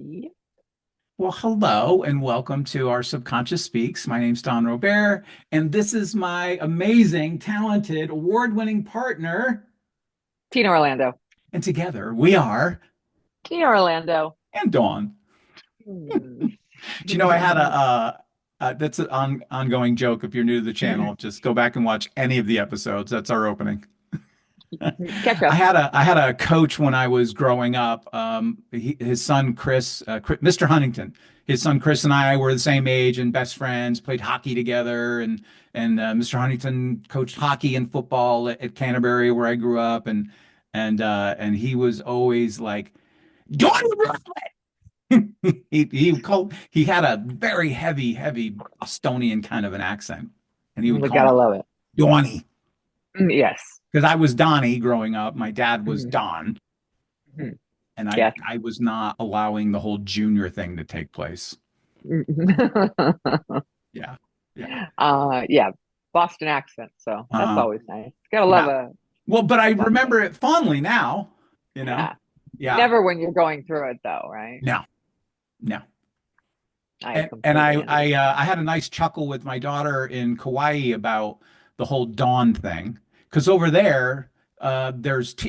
Yep. Well, hello and welcome to our Subconscious Speaks. My name's Don Robert, and this is my amazing, talented, award-winning partner. Tina Orlando. And together we are, Tina Orlando. and Dawn. Hmm. Do you know I had that's an ongoing joke. If you're new to the channel, just go back and watch any of the episodes. That's our opening. Catch I up. had a coach when I was growing up. His son Mr. Huntington, his son Chris and I were the same age and best friends. Played hockey together, and Mr. Huntington coached hockey and football at Canterbury, where I grew up, and he was always like, "Join the Brooklyn." He had a very heavy Bostonian kind of an accent, and he would We call me gotta love it. Donnie Yes. because I was Donnie growing up. My dad was Mhm. Don. Mhm. And I Yes. I was not allowing the whole junior thing to take place. Yeah. Yeah. Yeah. Boston accent. So that's Uh, always nice. Gotta love yeah. a Well, but I Boston. remember it fondly now, you know. Yeah. Yeah. Never when you're going through it though, right? No. No. I And completely I understand. had a nice chuckle with my daughter in Kauai about the whole dawn thing. Because over there, I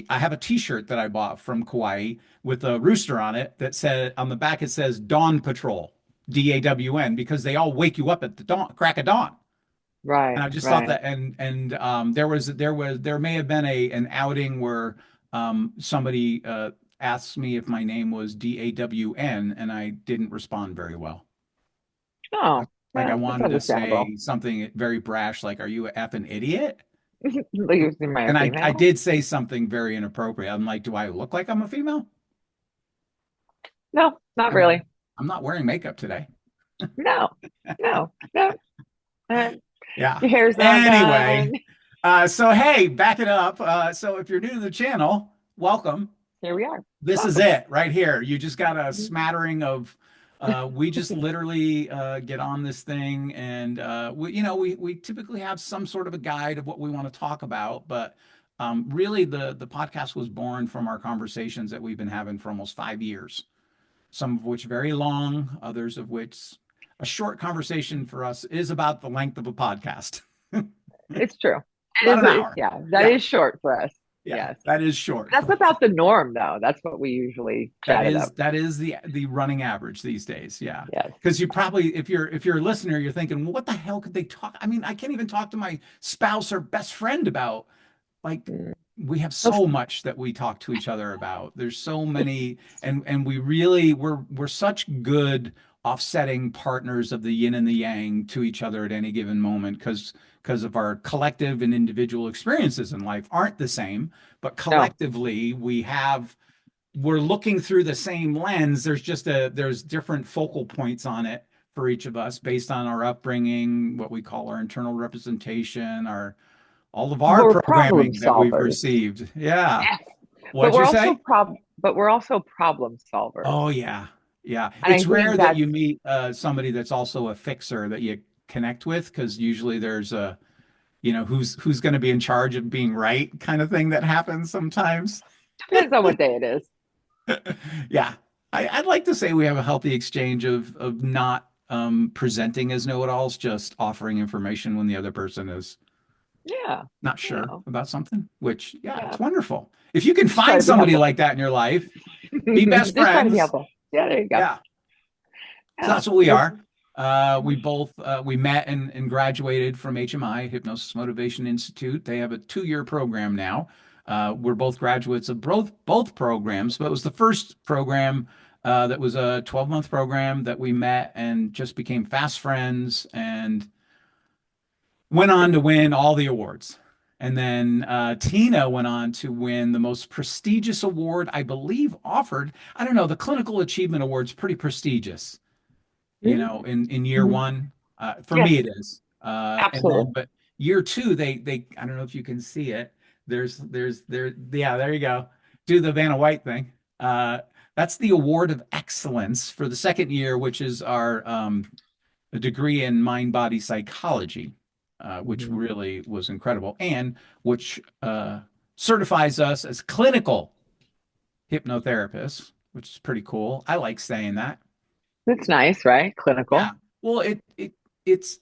have a t-shirt that I bought from Kauai with a rooster on it that said on the back it says Dawn Patrol, DAWN, because they all wake you up at the dawn, crack of dawn. And Right, I just thought right. that, and there may have been an outing where somebody asked me if my name was DAWN, and I didn't respond very well. Oh, Like I yeah, that's wanted to understandable. say something very brash, like "Are you a effing idiot?" You see my And I female? did say something very inappropriate. I'm like, "Do I look like I'm a female?" No, not I mean, really. I'm not wearing makeup today. No, no, no. Uh, Yeah. your hair's not done. Anyway, so hey, back it up. So if you're new to the channel, welcome. Here we are. This is Welcome. it right here. You just got a Mhm. smattering of we just literally get on this thing and we typically have some sort of a guide of what we want to talk about, but really the podcast was born from our conversations that we've been having for almost 5 years, some of which very long, others of which a short conversation for us is about the length of a podcast. It's true. About an It, hour. yeah, that Yeah, is short for us. yeah, Yes. that is short. That's about the norm, though. That's what we usually That chat is about. that is the running average these days. Yeah. Yes. Because you probably if you're a listener, you're thinking, well, what the hell could they talk? I mean, I can't even talk to my spouse or best friend about like Mm. we have Let's- so much that we talk to each other about. There's so many and we really we're such good offsetting partners of the yin and the yang to each other at any given moment because of our collective and individual experiences in life aren't the same, but No. collectively we're looking through the same lens. There's different focal points on it for each of us based on our upbringing, what we call our internal representation, our all of our We're problem programming that we've solvers. received. Yeah. Yes. What'd you say? But we're also problem solvers. Oh yeah. Yeah. And I It's think rare that that's you meet somebody that's also a fixer that you connect with because usually there's a, who's going to be in charge of being right kind of thing that happens sometimes. depends on what day it is. Yeah. I'd like to say we have a healthy exchange of not presenting as know-it-alls, just offering information when the other person is Yeah. not You sure know, about something, which, yeah, yeah. it's wonderful. If you can Just try find to be somebody helpful. like that in your life, be best Just try to be friends. helpful. Yeah, there you go. Yeah. So Yeah. that's what we We're are. We met and graduated from HMI, Hypnosis Motivation Institute. They have a 2-year program now. We're both graduates of both programs, but it was the first program that was a 12-month program that we met and just became fast friends and went on to win all the awards. And then Tina went on to win the most prestigious award, I believe, offered. I don't know, the Clinical Achievement Award's pretty prestigious, Mhm. in year Mhm. one. For Yes, me, it is. And then, absolutely. but year two, I don't know if you can see it. Yeah, there you go. Do the Vanna White thing. That's the Award of Excellence for the second year, which is our a degree in mind body psychology, which Mhm. really was incredible, and which certifies us as clinical hypnotherapists. which is pretty cool. I like saying that. It's nice, right? Yeah. Clinical. Well, it's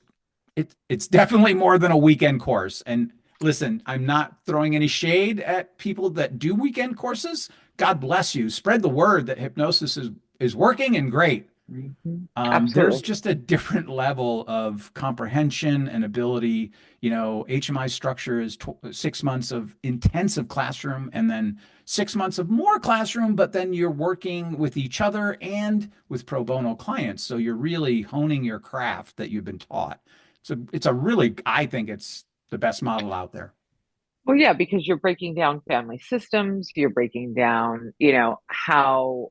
it's definitely more than a weekend course. And listen, I'm not throwing any shade at people that do weekend courses. God bless you. Spread the word that hypnosis is working and great. There's Absolutely. just a different level of comprehension and ability. HMI structure is 6 months of intensive classroom and then 6 months of more classroom, but then you're working with each other and with pro bono clients. So you're really honing your craft that you've been taught. So it's a really, I think it's the best model out there. Well, yeah, because you're breaking down family systems, you're breaking down, how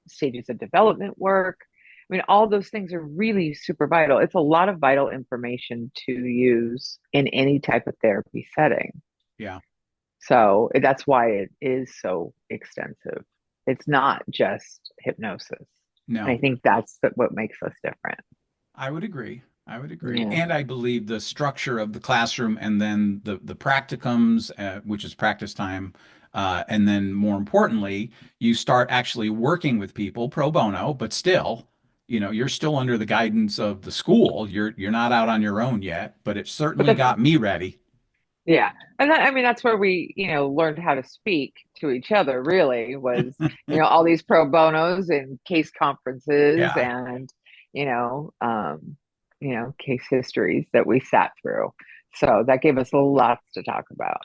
stages of development work. I mean, all those things are really super vital. It's a lot of vital information to use in any type of therapy setting. Yeah. So that's why it is so extensive. It's not just hypnosis. And I No. think that's what makes us different. I would agree. I would agree. Yeah. And I believe the structure of the classroom and then the practicums, which is practice time, and then more importantly, you start actually working with people pro bono, but still, you're still under the guidance of the school. You're not out on your own yet, but it But certainly that's got me ready. Yeah. And I mean, that's where we, learned how to speak to each other, really, was, all these pro bonos and case conferences Yeah. and, case histories that we sat through. So that gave us lots to talk about.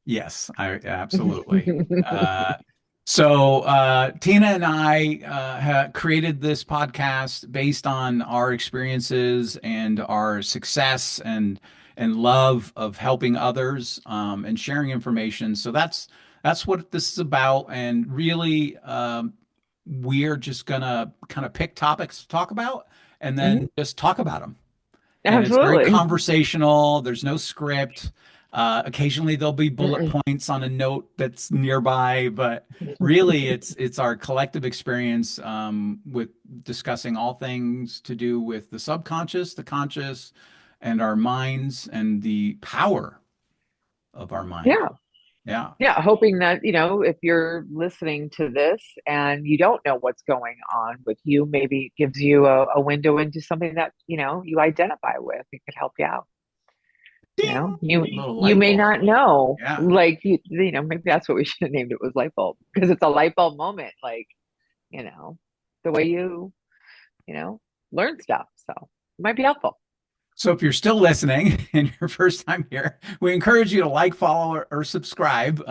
Yes, I absolutely. Tina and I ha created this podcast based on our experiences and our success and love of helping others and sharing information. So that's what this is about. And really, we're just gonna kind of pick topics to talk about and then Mhm. just talk about them, and it's very Absolutely. conversational. There's no script. Occasionally there'll be bullet Mm-mm. points on a note that's nearby, but really it's our collective experience with discussing all things to do with the subconscious, the conscious, and our minds and the power of our mind. Yeah. Yeah. Yeah, hoping that, if you're listening to this and you don't know what's going on with you, maybe it gives you a window into something that, you identify with. It could help you out. Ding! Little You light may bulb. not know, Yeah. like, maybe that's what we should have named it, was light bulb, because it's a light bulb moment, like, you know, the way you know, learn stuff. So it might be helpful. So if you're still listening and your first time here, we encourage you to like, follow, or subscribe.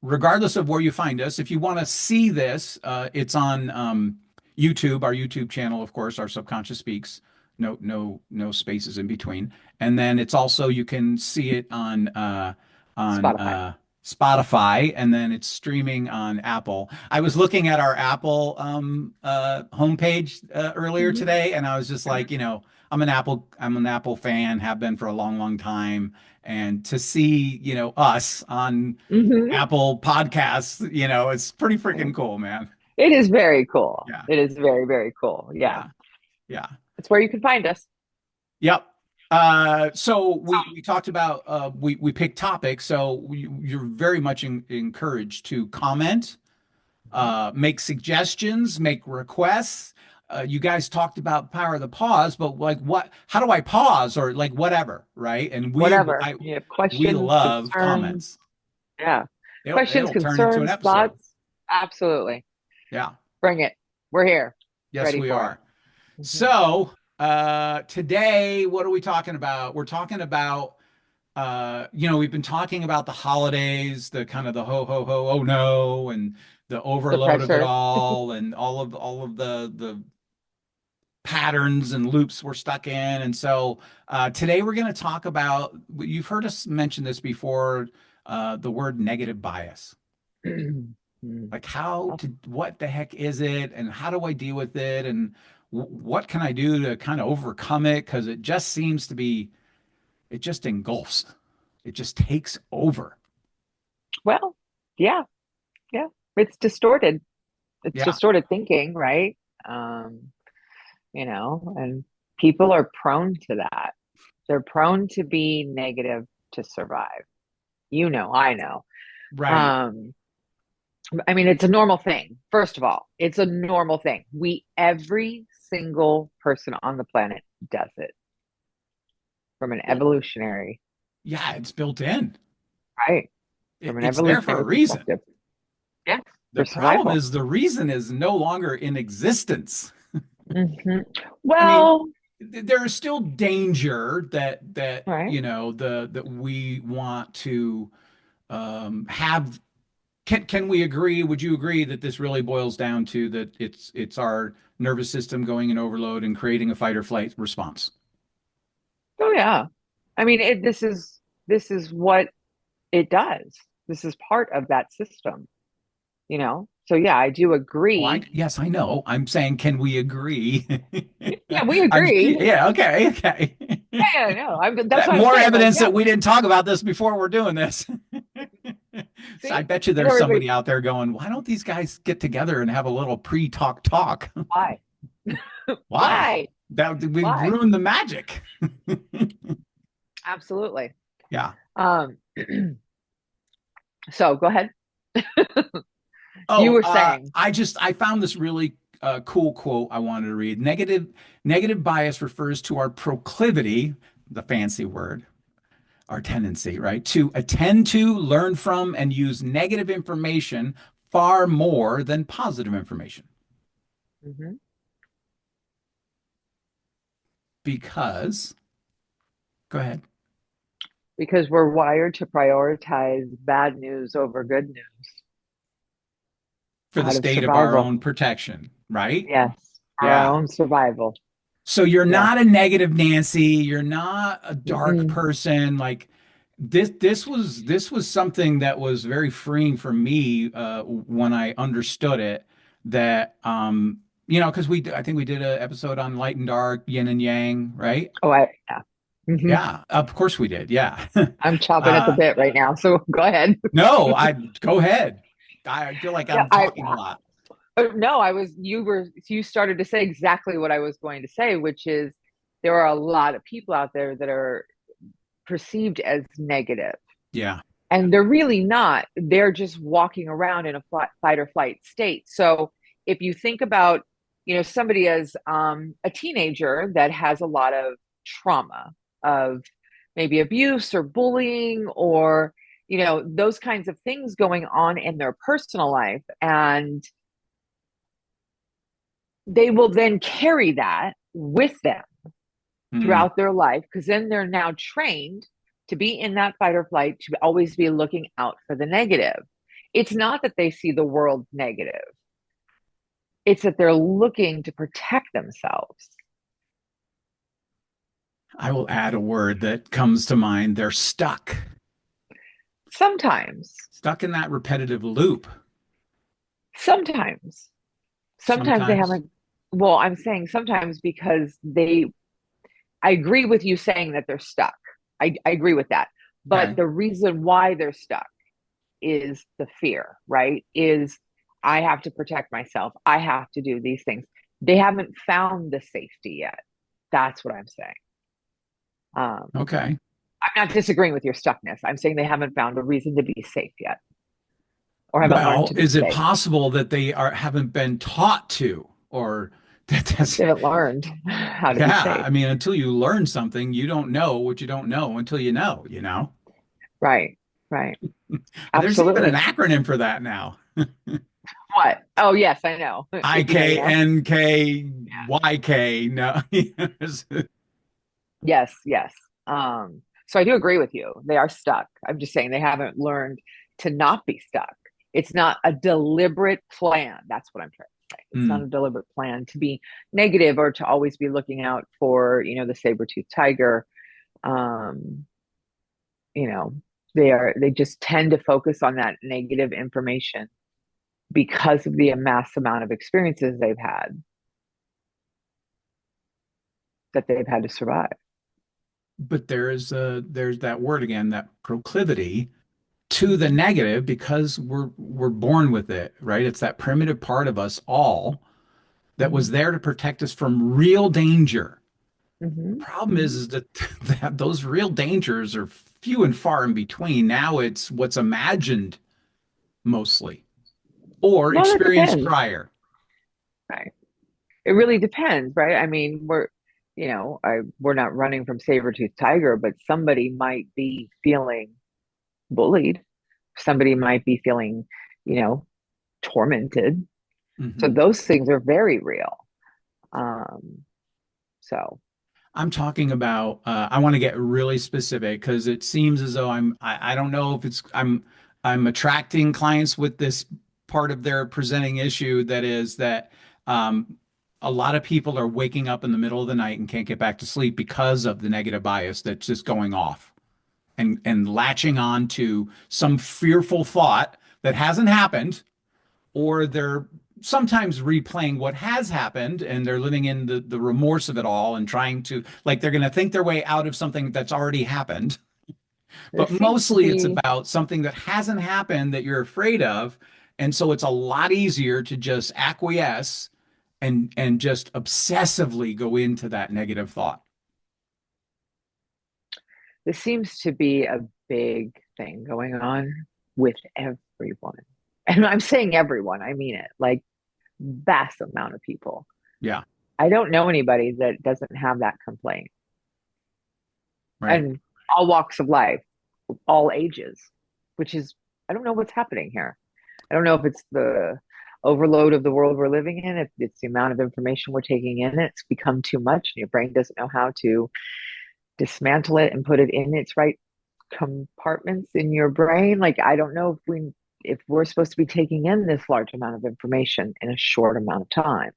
Regardless of where you find us, if you want to see this, it's on YouTube, our YouTube channel, of course, our Subconscious Speaks. No spaces in between. And then it's also you can see it on Spotify. Spotify, and then it's streaming on Apple. I was looking at our Apple homepage earlier Hmm. today, and I was just like, I'm an Apple fan, have been for a long, long time. And to see, us on Hmm. Apple Podcasts, it's pretty freaking cool, man. It is very cool. Yeah, It is very, very cool. Yeah. yeah, yeah. It's where you can find us. Yep. So we talked about we picked topics. So you're very much encouraged to comment, make suggestions, make requests. You guys talked about power of the pause, but like how do I pause or like whatever, right? And Whatever. You have we questions, love concerns. comments. Yeah. It'll Questions, turn into an concerns, episode. thoughts. Absolutely. Yeah. Bring it. We're here. Yes, Ready we for it. are. Hmm. So, today, what are we talking about? We're talking about we've been talking about the holidays, the kind of the ho ho ho, oh no, and the The overload of it pressure. all, and all of the patterns and loops we're stuck in. And so today we're going to talk about, you've heard us mention this before, the word negative bias. Hmm. Like what the heck is it, and how do I deal with it, and what can I do to kind of overcome it? Because it just seems to be, it just engulfs, it just takes over. Well, yeah, yeah. It's distorted. It's Yeah. distorted thinking, right? Um, and people are prone to that. They're prone to be negative to survive. I know. Right. Um, I mean, it's a normal thing. First of all, it's a normal thing. Every single person on the planet does it from an Well, evolutionary, yeah, it's built in. right? From an It's there for a evolutionary reason. perspective. Yes, The for problem survival. is the reason is no longer in existence. Hmm. I mean, Well, there is still danger that right. that we want to have. Can we agree? Would you agree that this really boils down to that it's our nervous system going in overload and creating a fight or flight response? Oh yeah. I mean, this is what it does. This is part of that system, you know? So yeah, I do Oh, agree. yes, I know. I'm saying, can we agree? Yeah, we I'm agree. yeah, okay, okay. Yeah, no, that's That what I'm more saying. Like, evidence yeah, that we didn't talk about this before we're doing this. So I see? bet you And there's everybody, somebody out there going, why don't these guys get together and have a little pre-talk talk? why? Why? Why? That we Why? ruined the magic. Absolutely. Yeah. Um, so go ahead. You Oh, were saying, I found this really cool quote I wanted to read. Negative bias refers to our proclivity, the fancy word, our tendency, right, to attend to, learn from, and use negative information far more than positive information. mhm, Because, go ahead, because we're wired to prioritize bad news over good news for the out of state of our survival. own protection, right? Yes, for our Yeah. own survival. So you're Yeah. not a negative Nancy, you're not a dark Mm-mm. person. Like this was something that was very freeing for me when I understood it that because I think we did an episode on light and dark, yin and yang, right? Oh, yeah. Hmm. Yeah, of course we did. Yeah. I'm chomping at the Uh bit right now, so go ahead. no, I go ahead. I feel like Yeah, I'm talking a lot. no, you started to say exactly what I was going to say, which is there are a lot of people out there that are perceived as negative, Yeah. and they're really not. They're just walking around in a fight or flight state. So if you think about, somebody as a teenager that has a lot of trauma of maybe abuse or bullying or those kinds of things going on in their personal life, and they will then carry that with them Mm. throughout their life because then they're now trained to be in that fight or flight, to always be looking out for the negative. It's not that they see the world negative, it's that they're looking to protect themselves. I will add a word that comes to mind. They're stuck. Sometimes, Stuck in that repetitive loop. sometimes, sometimes they Sometimes. haven't. Well, I'm saying sometimes because I agree with you saying that they're stuck. I agree with that. But Okay. the reason why they're stuck is the fear, right? Is I have to protect myself. I have to do these things. They haven't found the safety yet. That's what I'm saying. I'm Okay. not disagreeing with your stuckness. I'm saying they haven't found a reason to be safe yet or haven't learned Well, to be is it safe. possible that they are haven't been taught to, or that's They haven't learned how to be yeah. safe. I mean, until you learn something, you don't know what you don't know until you know, you know? Right. Right. And there's even an Absolutely. acronym for that now. What? Oh, yes, I know. If you know, you know. IKNKYK. No. Yes, yes. So I do agree with you. They are stuck. I'm just saying they haven't learned to not be stuck. It's not a deliberate plan. That's what I'm trying to say. It's not Hmm. a deliberate plan to be negative or to always be looking out for, the saber-toothed tiger. Um, you know, they just tend to focus on that negative information because of the mass amount of experiences they've had that they've had to survive. But there's that word again, that proclivity to the Mm-hmm. negative because we're born with it, right? It's that primitive part of us all that was Mm-hmm. there to protect us from real danger. The Mm-hmm. problem Mm-hmm. is that, that those real dangers are few and far in between. Now it's what's imagined mostly. or Well, that experience depends, prior. right? It really depends, right? I mean, we're not running from saber-toothed tiger, but somebody might be feeling bullied. Somebody might be feeling, you know, tormented. So Mhm. those things are very real. Um, so I'm talking about, I want to get really specific because it seems as though I don't know if I'm attracting clients with this part of their presenting issue that is that um, a lot of people are waking up in the middle of the night and can't get back to sleep because of the negative bias that's just going off and latching on to some fearful thought that hasn't happened, or they're sometimes replaying what has happened and they're living in the remorse of it all and trying to, like, they're going to think their way out of something that's already happened. there But seems to mostly it's be, about something that hasn't happened that you're afraid of. And so it's a lot easier to just acquiesce and just obsessively go into that negative thought. there seems to be a big thing going on with everyone. And I'm saying everyone, I mean it, like vast amount of people. Yeah, I don't know anybody that doesn't have that complaint. right. And all walks of life, all ages, which is, I don't know what's happening here. I don't know if it's the overload of the world we're living in, if it's the amount of information we're taking in, it's become too much and your brain doesn't know how to dismantle it and put it in its right compartments in your brain. Like, I don't know if we're supposed to be taking in this large amount of information in a short amount of time.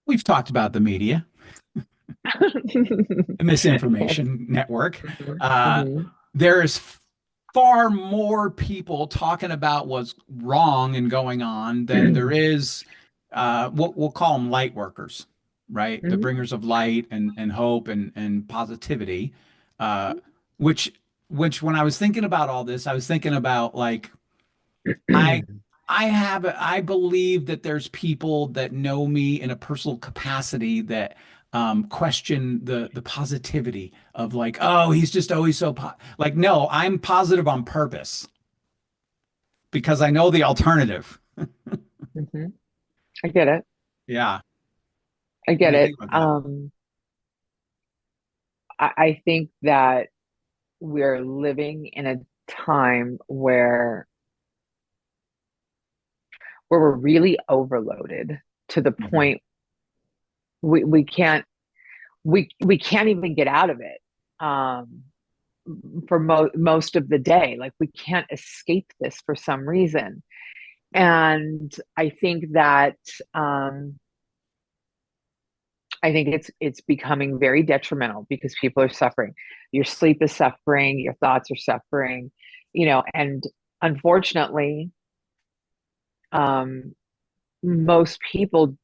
We've talked about the media, the Yes. misinformation network. Mhm. Uh, Mhm. there is far more people talking about what's wrong and going on than there is what we'll call them light workers, right? The Mhm. bringers of light and hope and positivity. Uh, which which when I was thinking about all this, I was thinking about like I I believe that there's people that know me in a personal capacity that question the positivity of like, oh, he's just always so like, no, I'm positive on purpose because I know the alternative. Mhm. I get it. Yeah. I What get do you it. think about that? I think that we're living in a time where we're really overloaded to the Mhm. point we we can't even get out of it for most of the day. Like, we can't escape this for some reason. And um I think it's becoming very detrimental because people are suffering. Your sleep is suffering, your thoughts are suffering, and unfortunately, um most people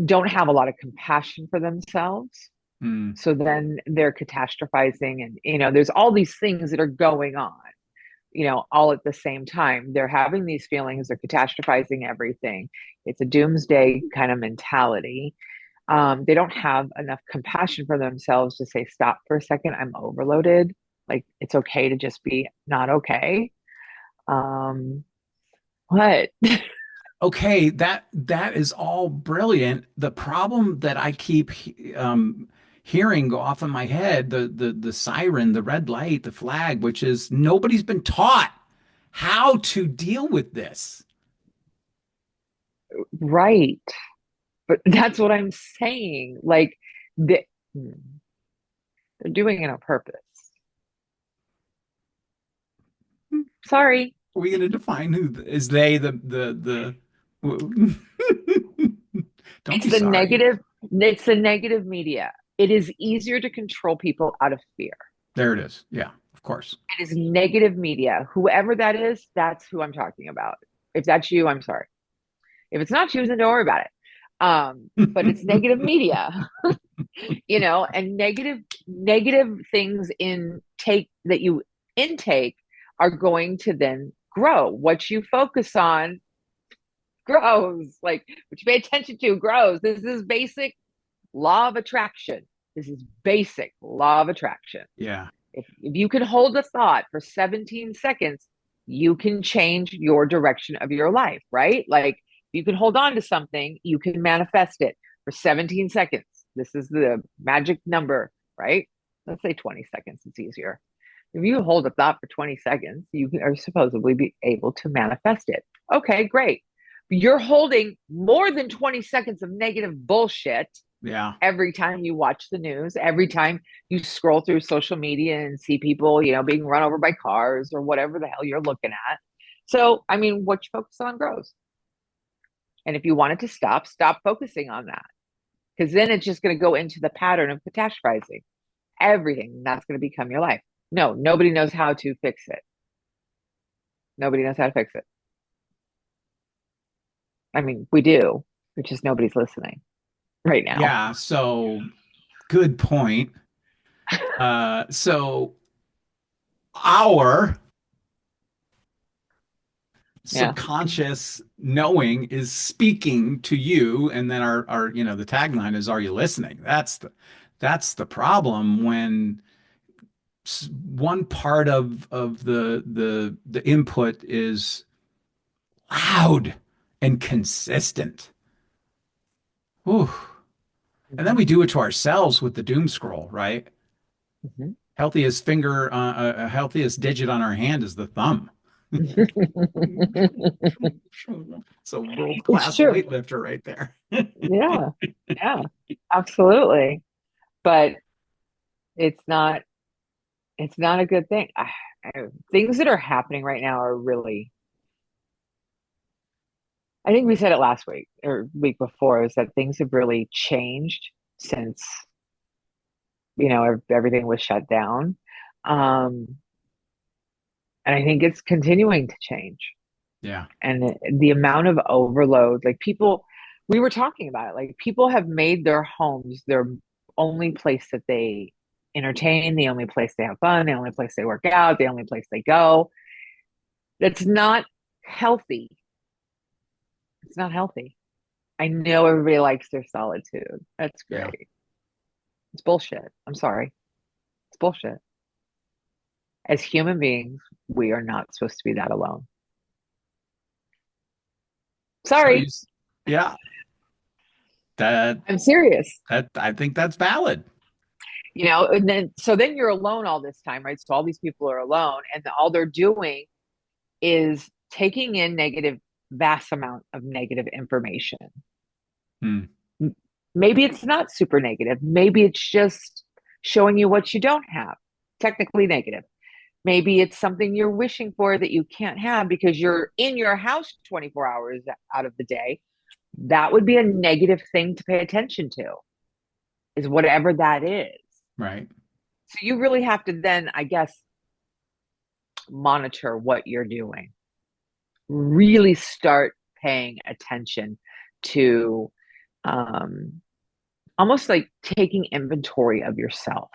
don't have a lot of compassion for themselves. Mm. So then they're catastrophizing, and there's all these things that are going on, all at the same time. They're having these feelings, they're catastrophizing everything. It's a doomsday kind of mentality. They don't have enough compassion for themselves to say, stop for a second, I'm overloaded. Like, it's okay to just be not okay. Um, what? Okay, that is all brilliant. The problem that I keep hearing go off in my head, the siren, the red light, the flag, which is nobody's been taught how to deal with this. Right. But that's what I'm saying. Like, they, they're doing it on purpose. Sorry. Are we going to define who is they Don't It's be the sorry. negative, it's the negative media. It is easier to control people out of fear. There it is. Yeah, of course. It is negative media. Whoever that is, that's who I'm talking about. If that's you, I'm sorry. If it's not you, then don't worry about it. But it's negative media, and negative things that you intake are going to then grow. What you focus on grows. Like, what you pay attention to grows. This is basic law of attraction. This is basic law of attraction. Yeah. If you can hold a thought for 17 seconds, you can change your direction of your life, right? Like you can hold on to something, you can manifest it for 17 seconds. This is the magic number, right? Let's say 20 seconds, it's easier. If you hold a thought for 20 seconds, you are supposedly be able to manifest it. Okay, great. You're holding more than 20 seconds of negative bullshit Yeah. every time you watch the news, every time you scroll through social media and see people, being run over by cars or whatever the hell you're looking at. So, I mean, what you focus on grows. And if you want it to stop, stop focusing on that because then it's just going to go into the pattern of catastrophizing everything. That's going to become your life. No, nobody knows how to fix it. Nobody knows how to fix it. I mean, we do, it's just nobody's listening right now. Yeah. So good point. So our Yeah. subconscious knowing is speaking to you, and then our the tagline is, "Are you listening?" That's the problem when one part of the input is loud and consistent. Whew. And then Mm-hmm. we do it to ourselves with the doom scroll, right? Mm-hmm. Healthiest digit on our hand is the thumb. It's a It's world-class true. weightlifter right there. Yeah. Yeah. Absolutely. But it's not it's not a good thing. Things that are happening right now are really, I think we said it last week or week before, is that things have really changed since, everything was shut down. Um, and I think it's continuing to change. Yeah, And the amount of overload, like people, we were talking about it, like people have made their homes their only place that they entertain, the only place they have fun, the only place they work out, the only place they go. That's not healthy. It's not healthy. I know everybody likes their solitude. That's yeah. great. It's bullshit. I'm sorry. It's bullshit. As human beings, we are not supposed to be that alone. So you, Sorry. yeah, that I'm serious. I think that's valid. And then you're alone all this time, right? So all these people are alone and all they're doing is taking in vast amount of negative information. Hmm. Maybe it's not super negative. Maybe it's just showing you what you don't have, technically negative. Maybe it's something you're wishing for that you can't have because you're in your house 24 hours out of the day. That would be a negative thing to pay attention to, is whatever that is. Right. So you really have to then, I guess, monitor what you're doing. Really start paying attention to um, almost like taking inventory of yourself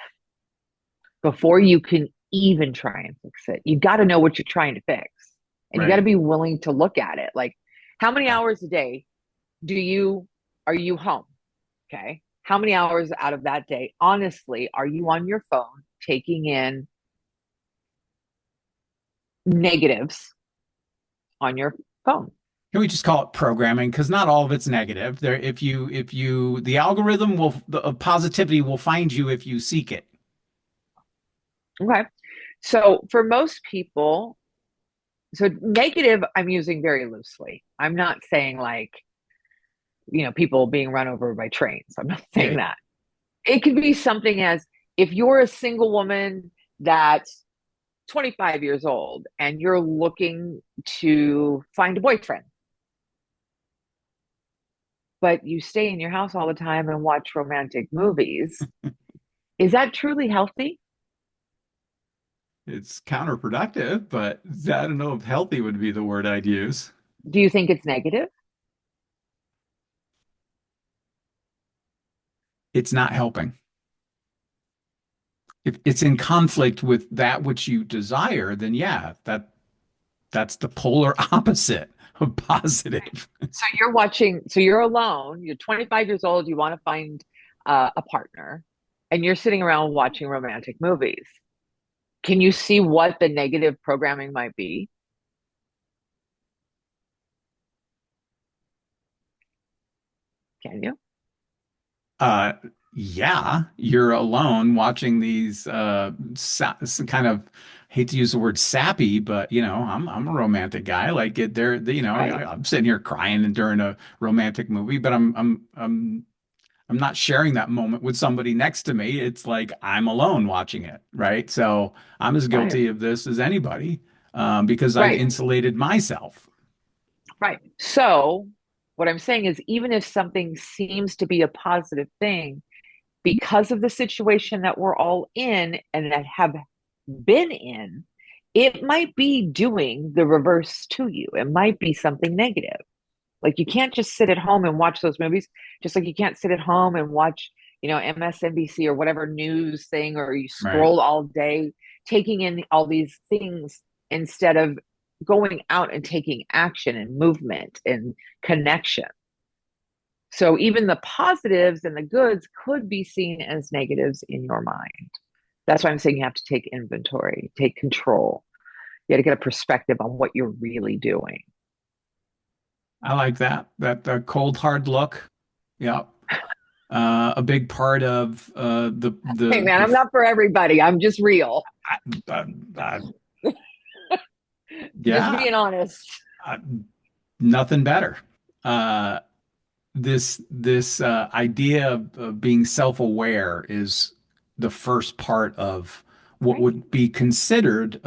before you can even try and fix it. You got to know what you're trying to fix and you got to Right. be willing to look at it. Like, how many Yeah. hours a day do you are you home? Okay. How many hours out of that day, honestly, are you on your phone taking in negatives on your phone? Can we just call it programming? Because not all of it's negative. There, the algorithm of positivity will find you if you seek it. Okay. So for most people, so negative, I'm using very loosely. I'm not saying like, people being run over by trains. I'm not saying Yeah. that. It could be something as if you're a single woman that's 25 years old and you're looking to find a boyfriend, but you stay in your house all the time and watch romantic movies. Is that truly healthy? It's counterproductive, but I don't know if healthy would be the word I'd use. Do you think it's negative? It's not helping. If it's in conflict with that which you desire, then yeah, that's the polar opposite of positive. So you're alone, you're 25 years old, you want to find a partner, and you're sitting around watching romantic movies. Can you see what the negative programming might be? Can you? Uh, yeah, you're alone watching these kind of hate to use the word sappy, but I'm a romantic guy. Like it there, Right. I'm sitting here crying during a romantic movie, but I'm not sharing that moment with somebody next to me. It's like I'm alone watching it, right? So I'm as Right. guilty of this as anybody, because I've Right. insulated myself. Right. So what I'm saying is, even if something seems to be a positive thing, because of the situation that we're all in and that have been in, it might be doing the reverse to you. It might be something negative. Like you can't just sit at home and watch those movies, just like you can't sit at home and watch, MSNBC or whatever news thing, or you Right. scroll all day, taking in all these things instead of going out and taking action and movement and connection. So even the positives and the goods could be seen as negatives in your mind. That's why I'm saying you have to take inventory, take control. You got to get a perspective on what you're really doing. I like that. That cold hard look. Yeah. A big part of Hey man, I'm not for everybody. I'm just real. uh, uh, Just yeah, being honest. uh, nothing better. Uh, this idea of being self-aware is the first part of what Right. would be considered,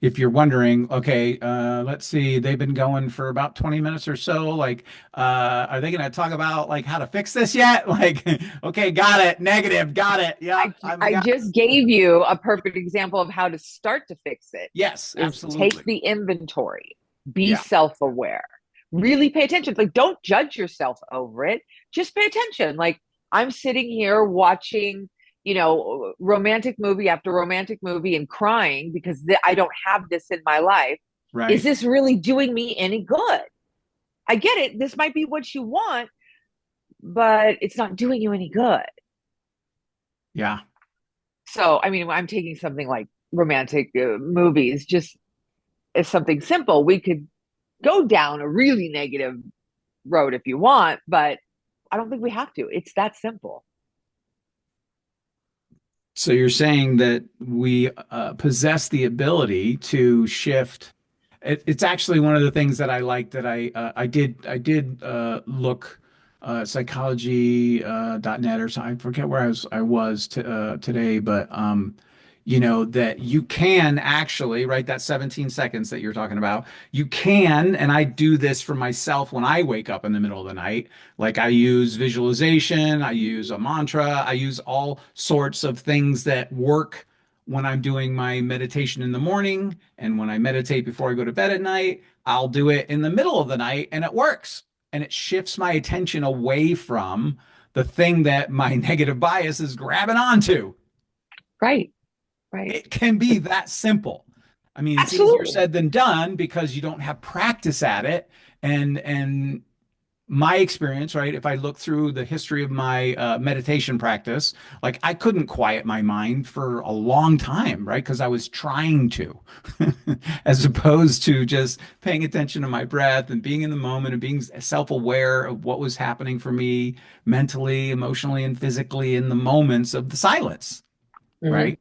if you're wondering, okay, let's see, they've been going for about 20 minutes or so. Like, are they going to talk about like how to fix this yet? Like, okay, got it. Negative, got it. I Yep, I'm I got. just gave you a perfect example of how to start to fix it Yes, is take absolutely. the inventory, be Yeah, self-aware, really pay attention. Like don't judge yourself over it. Just pay attention. Like I'm sitting here watching, romantic movie after romantic movie and crying because I don't have this in my life. Is right. this really doing me any good? I get it. This might be what you want, but it's not doing you any good. Yeah. So, I mean, I'm taking something like romantic movies, just as something simple. We could go down a really negative road if you want, but I don't think we have to. It's that simple. So you're saying that we possess the ability to shift. It's actually one of the things that I like that I did look psychology .net or something. I forget where I was today, but that you can actually, right, that 17 seconds that you're talking about, you can, and I do this for myself when I wake up in the middle of the night. Like I use visualization, I use a mantra, I use all sorts of things that work when I'm doing my meditation in the morning. And when I meditate before I go to bed at night, I'll do it in the middle of the night and it works. And it shifts my attention away from the thing that my negative bias is grabbing onto. Right. Right. It can be that simple. I mean, it's easier Absolutely. said than done because you don't have practice at it. And my experience, right? If I look through the history of my meditation practice, like I couldn't quiet my mind for a long time, right? Because I was trying to, as opposed to just paying attention to my breath and being in the moment and being self-aware of what was happening for me mentally, emotionally, and physically in the moments of the silence, Hmm. right?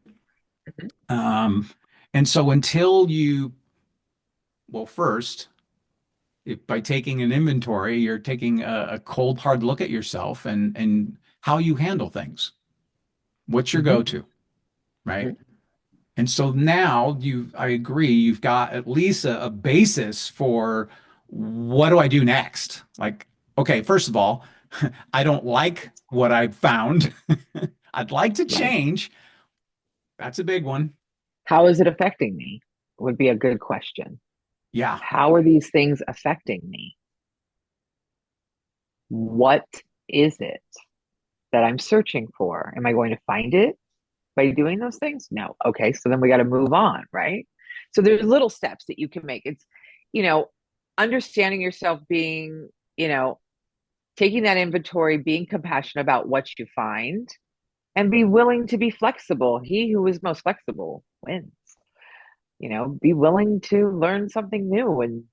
Um, and so until you, well, first, if by taking an inventory, you're taking a cold, hard look at yourself and how you handle things. What's your Hmm. go-to, right? Hmm. And so now I agree, you've got at least a basis for what do I do next? Like, okay, first of all, I don't like what I've found. I'd like to Right. change. That's a big one. How is it affecting me? Would be a good question. Yeah. How are these things affecting me? What is it that I'm searching for? Am I going to find it by doing those things? No. Okay. So then we got to move on, right? So there's little steps that you can make. It's, you know, understanding yourself, being, you know, taking that inventory, being compassionate about what you find, and be willing to be flexible. He who is most flexible wins. Be willing to learn something new and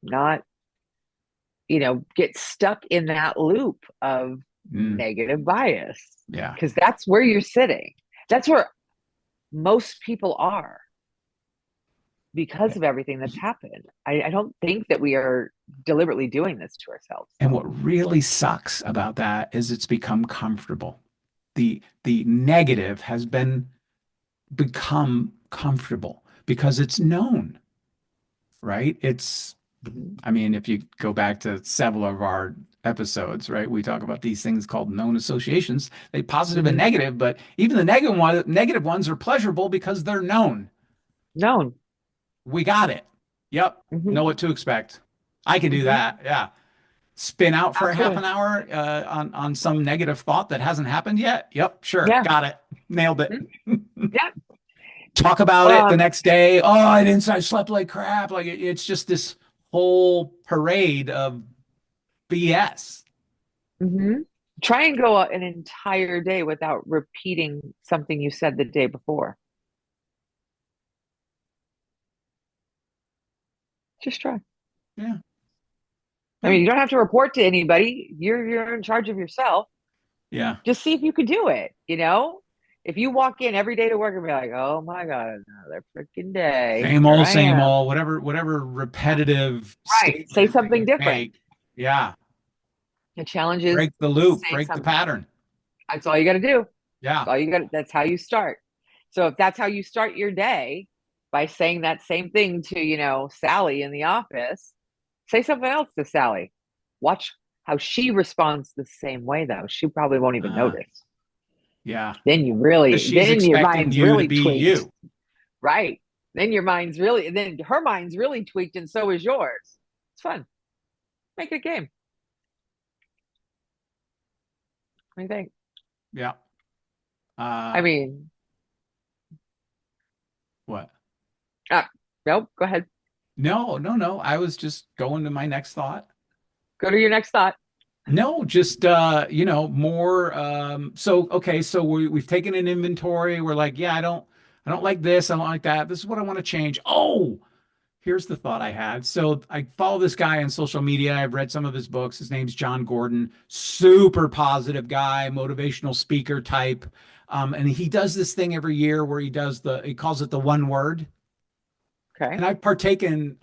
not get stuck in that loop of Mm, negative bias yeah. because that's where you're sitting. That's where most people are because of everything that's happened. I don't think that we are deliberately doing this to ourselves, And though. what really sucks about that is it's become comfortable. The negative has been become comfortable because it's known, right? Mhm. I mean, if you go back to several of our episodes, right, we talk about these things called known associations. They positive and Mhm. negative, but even the negative ones are pleasurable because they're known. Known. We got it. Yep. Hmm. Know what to expect. I can do Hmm. that. Yeah. Spin out for a half Absolutely. an hour on some negative thought that hasn't happened yet. Yep, sure. Yeah. Got it. Nailed it. Mhm. Yeah. Talk about it the Um, next day. Oh, I slept like crap. Like it's just this whole parade of BS. mhm. Try and go an entire day without repeating something you said the day before. Just try. Yeah. I Yeah. mean, you don't have to report to anybody. You're in charge of yourself. Yeah. Just see if you could do it. If you walk in every day to work and be like, "Oh my God, another freaking day. Here I Same am." old, whatever repetitive Right. Say statement that something you different. make. Yeah. The challenge is Break the loop, say break the something. pattern. That's all you got to do. Yeah. That's how you start. So if that's how you start your day by saying that same thing to, Sally in the office, say something else to Sally. Watch how she responds the same way though. She probably won't even Uh, notice. yeah. Because she's Then your expecting mind's you to really be tweaked. you. Right. Then her mind's really tweaked and so is yours. It's fun. Make it a game. What do you think? Yeah. I Uh, mean, what? ah, nope, go ahead. No, no, no. I was just going to my next thought. Go to your next thought. No, just more so okay, so we've taken an inventory. We're like, yeah, I don't like this, I don't like that. This is what I want to change. Oh, here's the thought I had. So I follow this guy on social media. I've read some of his books. His name's John Gordon. Super positive guy, motivational speaker type. And he does this thing every year where he calls it the one word. Okay. And I've partaken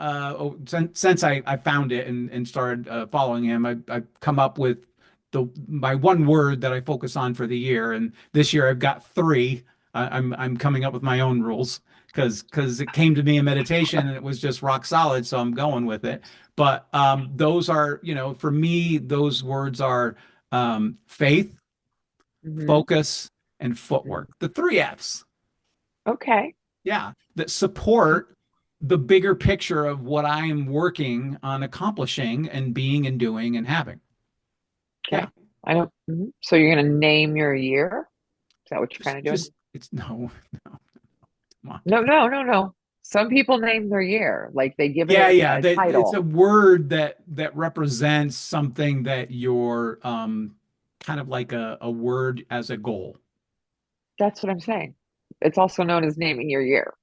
since I found it and started following him. I've come up with the my one word that I focus on for the year, and this year I've got three. I'm coming up with my own rules because it came to me in meditation and it was just rock solid, so I'm going with it. But those are for me those words are faith, Hmm. focus, and footwork. The three F's. Okay. Yeah, that support the bigger picture of what I am working on accomplishing and being and doing and having. Okay. Yeah, I don't. Mhm. So you're going to name your year? Is that what you're kind of doing? just it's no, no, come on. No, no, no, no. Some people name their year, like they give it Yeah, yeah, a that it's a title. word that represents something that you're kind of like a word as a goal. That's what I'm saying. It's also known as naming your year.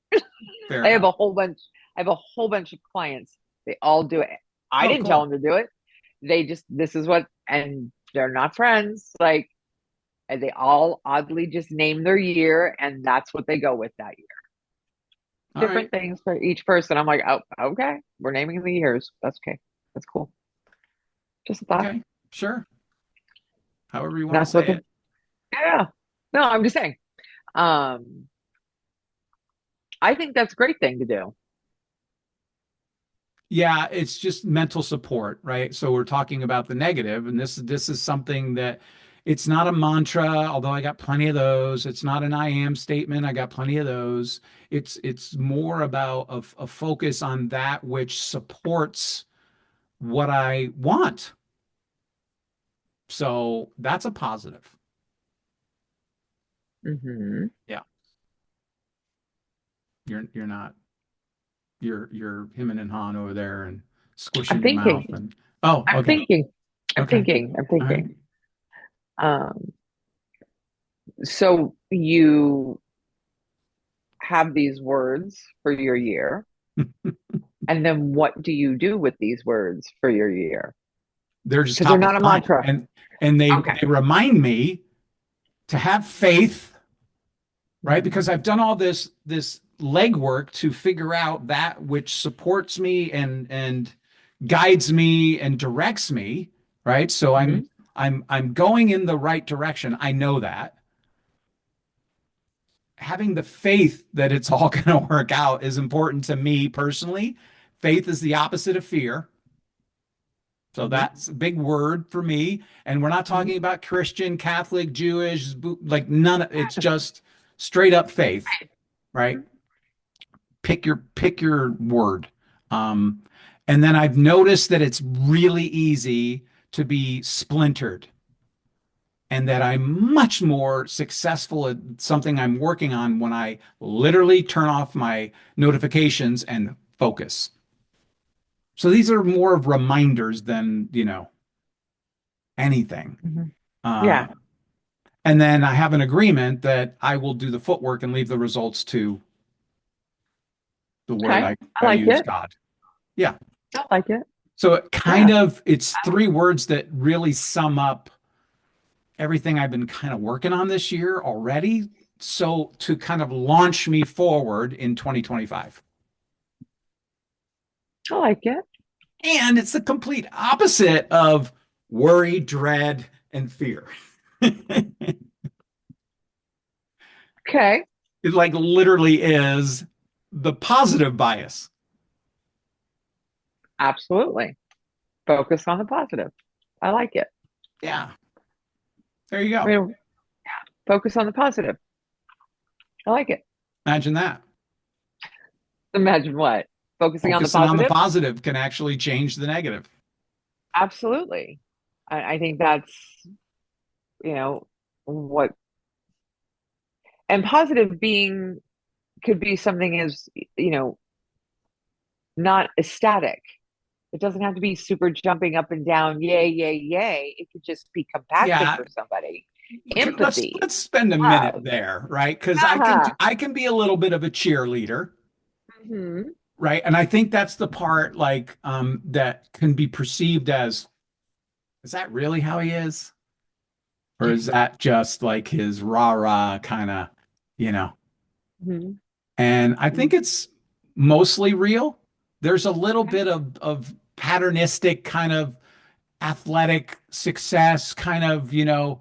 Fair I have a enough. whole bunch. I have a whole bunch of clients. They all do it. I Oh, didn't tell cool. them to do it. This is what, and they're not friends. Like, and they all oddly just name their year, and that's what they go with that year. All Different right. things for each person. I'm like, oh, okay. We're naming the years. That's okay. That's cool. Just a thought. Okay. Sure. However you want to That's what say the, it. yeah. No, I'm just saying. Um, I think that's a great thing to do. Yeah, it's just mental support, right? So we're talking about the negative, and this is something that it's not a mantra, although I got plenty of those. It's not an I am statement. I got plenty of those. It's more about a focus on that which supports what I want. So that's a positive. Hmm. Yeah, you're not you're hemming and hawing over there and I'm squishing your mouth thinking. and oh, I'm okay, thinking. I'm okay, thinking. I'm all right. thinking. Um, so you have these words for your year, and then what do you do with these words for your year? They're just Because they're top of not a mind. mantra. And Okay. they remind me to have faith, right? Hmm. Because I've done all this legwork to figure out that which supports me and guides me and directs me, right? So Hmm. I'm going in the right direction. I know that. Having the faith that it's all going to work out is important to me personally. Faith is the opposite of fear. So Hmm. that's a big word for me. And we're not Hmm. talking about Christian, Catholic, Jewish, like none of it's just straight up faith, right? Pick your word. Um, and then I've noticed that it's really easy to be splintered and that I'm much more successful at something I'm working on when I literally turn off my notifications and focus. So these are more of reminders than, anything. Hmm. Uh, Yeah. and then I have an agreement that I will do the footwork and leave the results to the word Okay. I I like use, it. God. Yeah. I like it. So Yeah. it's three words that really sum up everything I've been kind of working on this year already. So to kind of launch me forward in 2025. I like it. And it's the complete opposite of worry, dread, and fear. Okay. It like literally is the positive bias. Absolutely. Focus on the positive. I like it. Yeah, there you I go. mean, focus on the positive. I like it. Imagine that. Imagine what? Focusing on the Focusing on the positive? positive can actually change the negative. Absolutely. I think that's, you know, what, and positive being could be something as, you know, not ecstatic. It doesn't have to be super jumping up and down, yay, yay, yay. It could just be compassion Yeah, for somebody, let's empathy, spend a minute love. there, right? Because Uh-huh. I can be a little bit of a cheerleader, Hmm. right? And I think that's the part like that can be perceived as, is that really how he is? Or is that just like his rah-rah kind of, you know? Hmm. And I think Hmm. it's mostly real. There's a little Okay. bit of patternistic kind of athletic success, kind of, Yeah.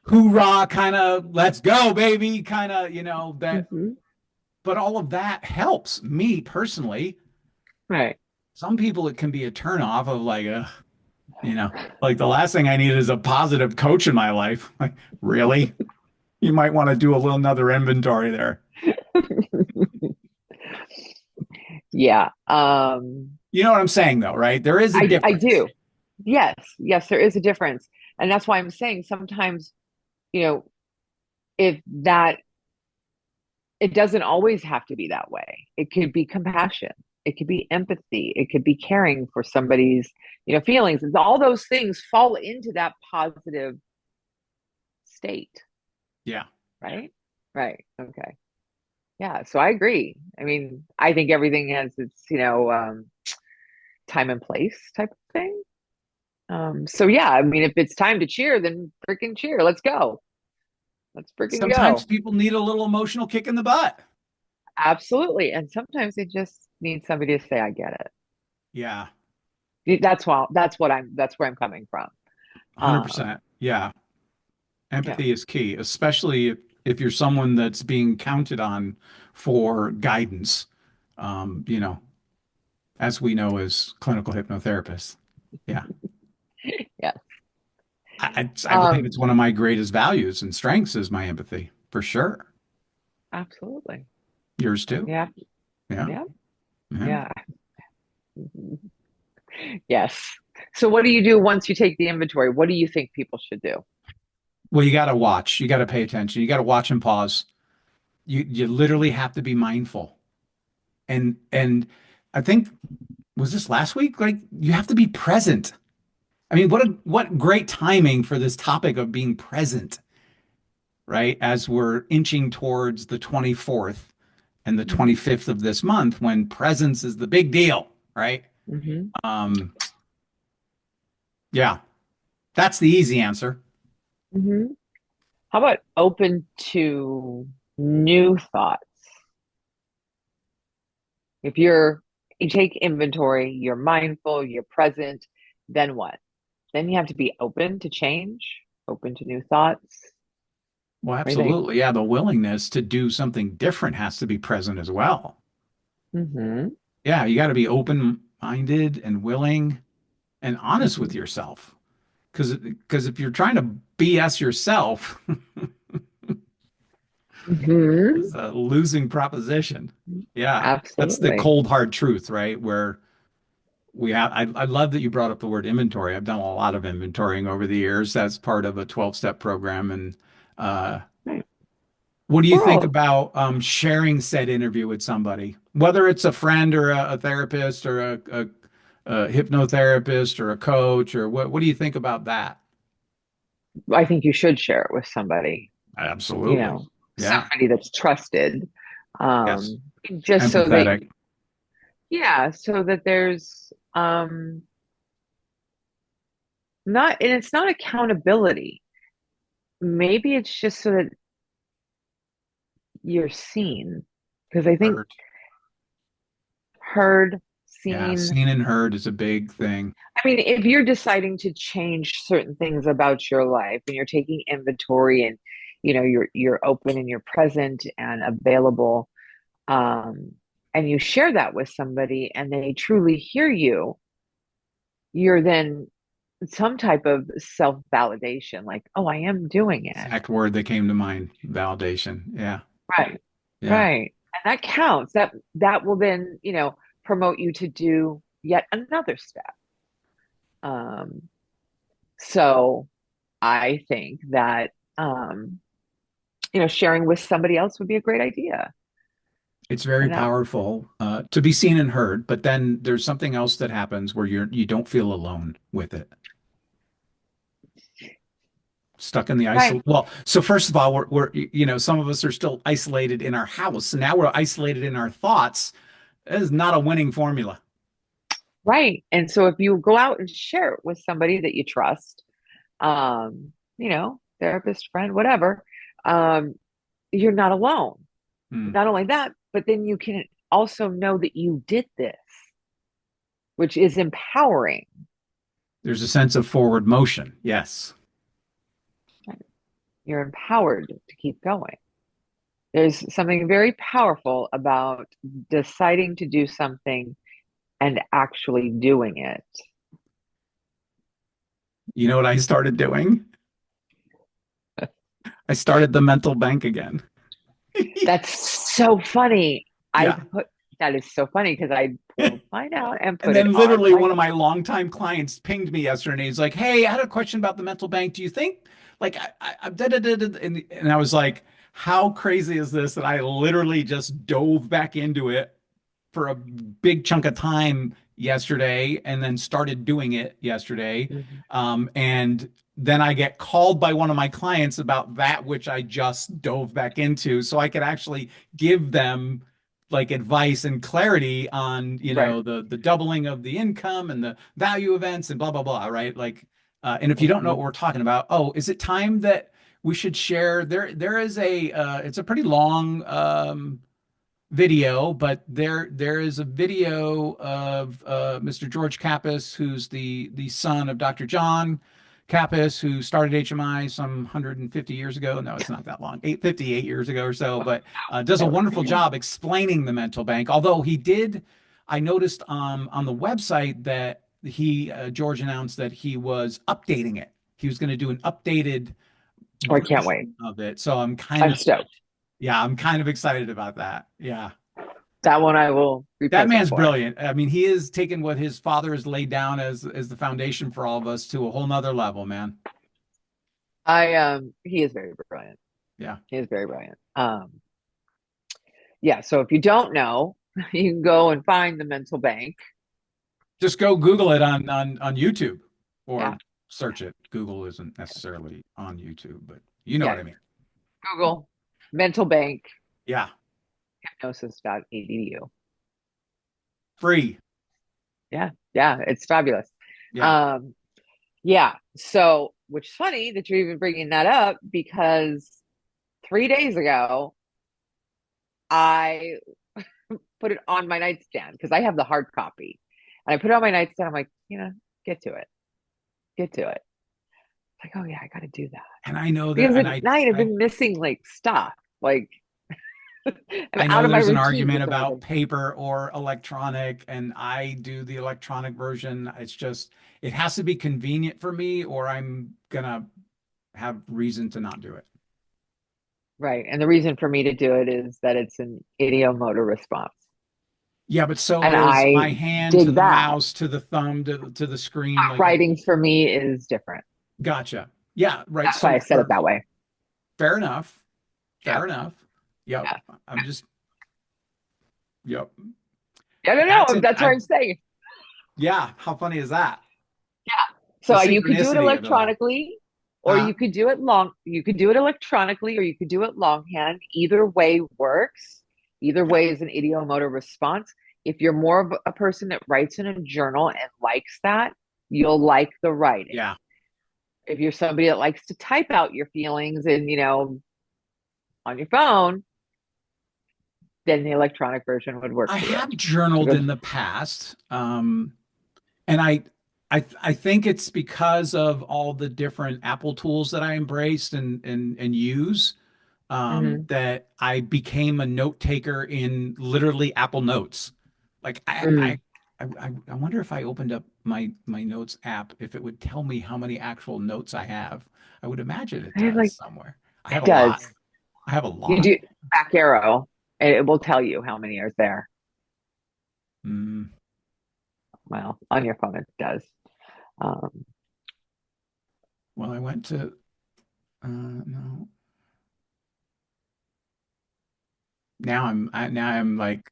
hoorah, kind of let's go, baby, kind of, that, Hmm. but all of that helps me personally. Right. Some people it can be a turn off of like, like the last thing I need is a positive coach in my life. Like, really? You might want to do a little another inventory there. Yeah. You know what I'm saying though, right? There is a I difference. do. Yes. Yes, there is a difference. And that's why I'm saying sometimes, you know, if that it doesn't always have to be that way. It could be compassion. It could be empathy. It could be caring for somebody's, feelings. And all those things fall into that positive state, Yeah. right? Right. Okay. Yeah. So I agree. I mean, I think everything has its, time and place type of thing. So yeah, I mean, if it's time to cheer, then freaking cheer. Let's go. Let's freaking Sometimes go. people need a little emotional kick in the butt. Absolutely. And sometimes they just need somebody to say, I get Yeah, it. That's where I'm coming from. Um, 100%. Yeah. yeah. Empathy is key, especially if you're someone that's being counted on for guidance, you know, as we know as clinical hypnotherapists. Yeah. Yeah. I believe Um, it's one of my greatest values and strengths is my empathy, for sure. Absolutely. Yours too? Yeah. Yeah. Yeah. Yeah. Yeah. Yes. So what do you do once you take the inventory? What do you think people should do? Well, you got to watch. You got to pay attention. You got to watch and pause. You literally have to be mindful. And I think was this last week? Like you have to be present. I mean, what great timing for this topic of being present, right? As we're inching towards the 24th and the Hmm. 25th of this month when presence is the big deal, right? Hmm. Um, yeah. That's the easy answer. Hmm. How about open to new thoughts? If you take inventory, you're mindful, you're present, then what? Then you have to be open to change, open to new thoughts. Well, What do you think? absolutely. Yeah, the willingness to do something different has to be present as well. Hmm. Yeah, you got to be open-minded and willing and honest with Hmm. yourself. Because if you're trying to BS yourself, it's Hmm. a losing proposition. Yeah, that's the Absolutely. cold hard truth, right? Where we have, I love that you brought up the word inventory. I've done a lot of inventorying over the years. That's part of a 12-step program. And uh, Right. what do you We're think all about sharing said interview with somebody, whether it's a friend or a therapist or a hypnotherapist or a coach, or what do you think about that? I think you should share it with somebody, you Absolutely. know, Yeah. somebody that's trusted. Yes. Um, just so that, Empathetic. yeah, so that there's not, and it's not accountability. Maybe it's just so that you're seen. Because I think Heard. heard, Yeah. seen. Seen and heard is a big thing. I mean, if you're deciding to change certain things about your life and you're taking inventory and you're open and you're present and available, um, and you share that with somebody and they truly hear you, you're then some type of self-validation, like, oh, I am doing it. Exact word that came to mind. Validation. Yeah. Right. Yeah. Right. And that counts. That will then, promote you to do yet another step. Um, so I think that sharing with somebody else would be a great idea. It's very And that powerful to be seen and heard, but then there's something else that happens where you don't feel alone with it. Stuck in the right, isol. Well, so first of all, some of us are still isolated in our house. And now we're isolated in our thoughts. That is not a winning formula. right. And so if you go out and share it with somebody that you trust, therapist, friend, whatever, um, you're not alone. Hmm. Not only that, but then you can also know that you did this, which is empowering. There's a sense of forward motion. Yes. You're empowered to keep going. There's something very powerful about deciding to do something and actually doing it. You know what I started doing? I started the mental bank again. That's so funny. I Yeah. put that is so funny because I pulled mine out and And put it then on literally my one of my longtime clients pinged me yesterday. He's like, "Hey, I had a question about the mental bank. Do you think like da, da, da, da," and I was like, "How crazy is this that I literally just dove back into it for a big chunk of time yesterday and then started doing it yesterday. Mhm. And then I get called by one of my clients about that which I just dove back into. So I could actually give them like advice and clarity on, Right. the doubling of the income and the value events and blah, blah, blah, right? Like, and if you don't know what Mhm. we're talking about, oh, is it time that we should share? There is it's a pretty long, video, but there is a video of Mr. George Kappas, who's the son of Dr. John Kappas, who started HMI some 150 years ago. No, it's not that long, 58 years ago or so, but does a wonderful job explaining the mental bank. Although he did, I noticed on the website that George announced that he was updating it. He was going to do an updated Oh, I can't wait. version of it. So I'm stoked. I'm kind of excited about that. Yeah. That one I will be That present man's for. brilliant. I mean, he has taken what his father has laid down as the foundation for all of us to a whole nother level, man. He is very brilliant. Yeah. He is very brilliant. Yeah, so if you don't know, you can go and find the mental bank. Just go Google it on YouTube Yeah. or search it. Google isn't necessarily on YouTube, but you know what Yeah. I mean. Google mental bank Yeah. hypnosis.edu. Free. Yeah, yeah, it's fabulous. Yeah. Um, yeah. So, which is funny that you're even bringing that up because 3 days ago, I put it on my nightstand because I have the hard copy. And I put it on my nightstand. I'm like, get to it. Get to it. It's like, oh yeah, I got to do that. And I know that, Because and at night I've been missing like stuff. Like I'm I out know of my there's an routine for argument some about reason. paper or electronic, and I do the electronic version. It's just, it has to be convenient for me, or I'm gonna have reason to not do it. Right. And the reason for me to do it is that it's an ideomotor response. Yeah, but so And is I my hand to dig the that. mouse, to the thumb, to the screen. Like, Writing for me is different. gotcha. Yeah, right. That's why So I said it that way. fair enough. Yeah. Fair enough. Yep. Yeah. I'm just, yep. I don't That's know. it. That's what I'm saying. Yeah. How funny is that? The So you could do it synchronicity of it all. electronically, or Uh, you could do it you could do it electronically, or you could do it longhand. Either way works. Either yeah. way is an ideomotor response. If you're more of a person that writes in a journal and likes that, you'll like the writing. Yeah. If you're somebody that likes to type out your feelings and, on your phone, then the electronic version would work I for you. have So journaled go, in the past. And I think it's because of all the different Apple tools that I embraced and use, mhm, that I became a note taker in literally Apple Notes. Like mm. I wonder if I opened up my Notes app, if it would tell me how many actual notes I have. I would imagine it I have does like, somewhere. I have it a lot. does. I have a You lot. do back arrow, and it will tell you how many are there. Mm, Well, on your phone, it does. Um, well, I went to no. Now I'm like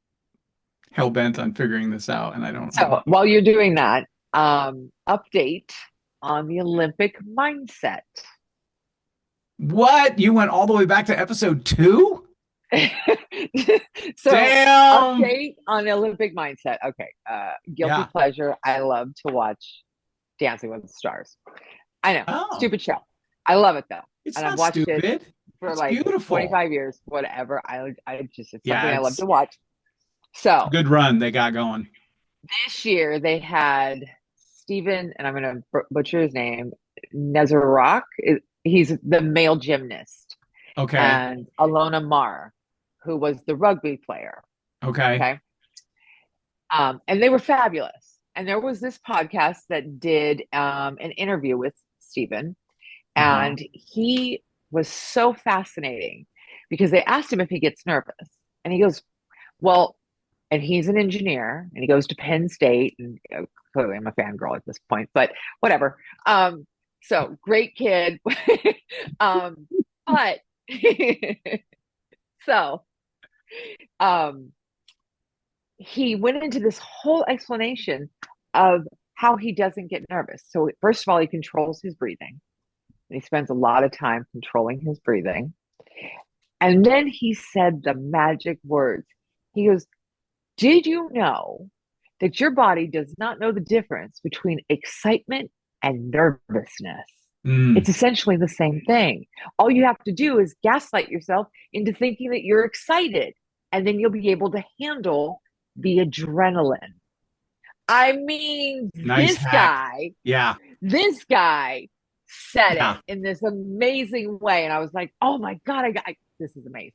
hell bent on figuring this out, and I don't have. so while you're doing that, update on the Olympic mindset. What? You went all the way back to episode two? So Damn. update on the Olympic mindset. Okay. Guilty Yeah. pleasure. I love to watch Dancing with the Stars. I know, Oh, stupid show. I love it though, it's and I've not watched it stupid. for It's like beautiful. 25 years, whatever. I just it's something Yeah, I love it's to watch. a So good run they got going. this year they had Stephen, and I'm going to butcher his name, Nezarok. He's the male gymnast, Okay. and Alona Mar, who was the rugby player. Okay. Okay. And they were fabulous. And there was this podcast that did an interview with Stephen, Uh-huh. and he was so fascinating because they asked him if he gets nervous. And he goes, well, and he's an engineer and he goes to Penn State. And clearly I'm a fangirl at this point, but whatever. So great kid. um, but so um, he went into this whole explanation of how he doesn't get nervous. So, first of all, he controls his breathing. And he spends a lot of time controlling his breathing. And then he said the magic words. He goes, did you know that your body does not know the difference between excitement and nervousness? Mm, It's essentially the same thing. All you have to do is gaslight yourself into thinking that you're excited, and then you'll be able to handle the adrenaline. I mean, nice hack. Yeah. this guy said it Yeah. in this amazing way. And I was like, oh my God, this is amazing.